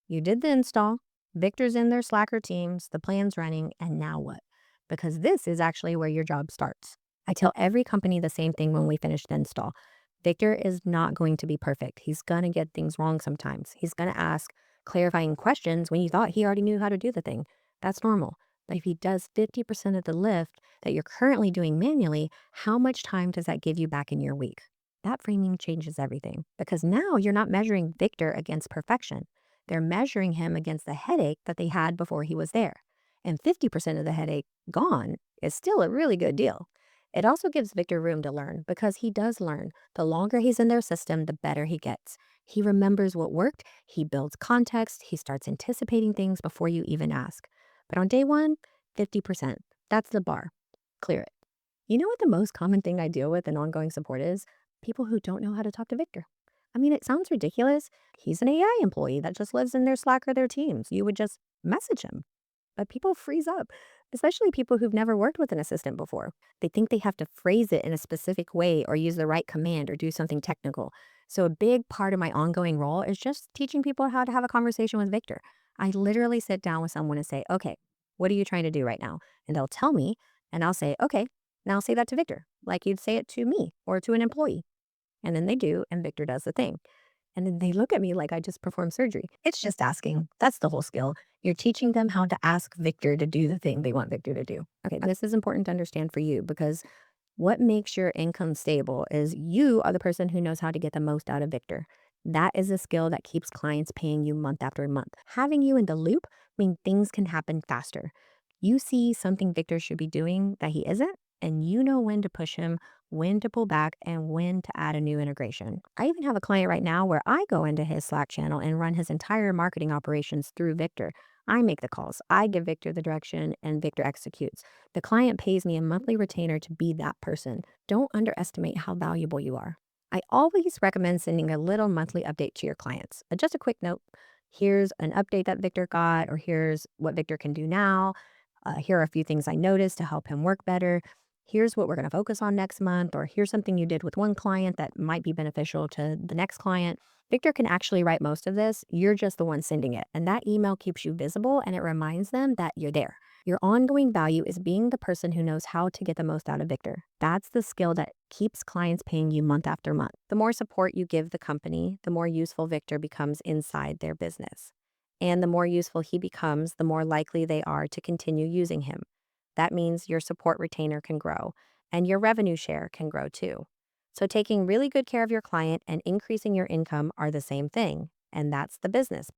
You did the install, Victor's in their Slacker teams, the plan's running, and now what? Because this is actually where your job starts. I tell every company the same thing when we finish the install. Victor is not going to be perfect. He's going to get things wrong sometimes. He's going to ask clarifying questions when you thought he already knew how to do the thing. That's normal. But if he does 50% of the lift that you're currently doing manually, how much time does that give you back in your week? That framing changes everything because now you're not measuring Victor against perfection. They're measuring him against the headache that they had before he was there. And 50% of the headache gone is still a really good deal. It also gives Victor room to learn because he does learn. The longer he's in their system, the better he gets. He remembers what worked, he builds context, he starts anticipating things before you even ask. But on day one, 50%. That's the bar. Clear it. You know what the most common thing I deal with in ongoing support is? People who don't know how to talk to Victor. I mean, it sounds ridiculous. He's an AI employee that just lives in their Slack or their teams. You would just message him. But people freeze up, especially people who've never worked with an assistant before. They think they have to phrase it in a specific way or use the right command or do something technical. So, a big part of my ongoing role is just teaching people how to have a conversation with Victor. I literally sit down with someone and say, okay, what are you trying to do right now? And they'll tell me, and I'll say, okay, now say that to Victor, like you'd say it to me or to an employee. And then they do, and Victor does the thing. And then they look at me like I just performed surgery. It's just asking. That's the whole skill. You're teaching them how to ask Victor to do the thing they want Victor to do. Okay, this is important to understand for you because what makes your income stable is you are the person who knows how to get the most out of Victor. That is a skill that keeps clients paying you month after month. Having you in the loop means things can happen faster. You see something Victor should be doing that he isn't, and you know when to push him, when to pull back, and when to add a new integration. I even have a client right now where I go into his Slack channel and run his entire marketing operations through Victor. I make the calls, I give Victor the direction, and Victor executes. The client pays me a monthly retainer to be that person. Don't underestimate how valuable you are. I always recommend sending a little monthly update to your clients. Just a quick note. Here's an update that Victor got, or here's what Victor can do now. Here are a few things I noticed to help him work better. Here's what we're going to focus on next month, or here's something you did with one client that might be beneficial to the next client. Victor can actually write most of this. You're just the one sending it. And that email keeps you visible and it reminds them that you're there. Your ongoing value is being the person who knows how to get the most out of Victor. That's the skill that keeps clients paying you month after month. The more support you give the company, the more useful Victor becomes inside their business. And the more useful he becomes, the more likely they are to continue using him. That means your support retainer can grow and your revenue share can grow too. So, taking really good care of your client and increasing your income are the same thing. And that's the business.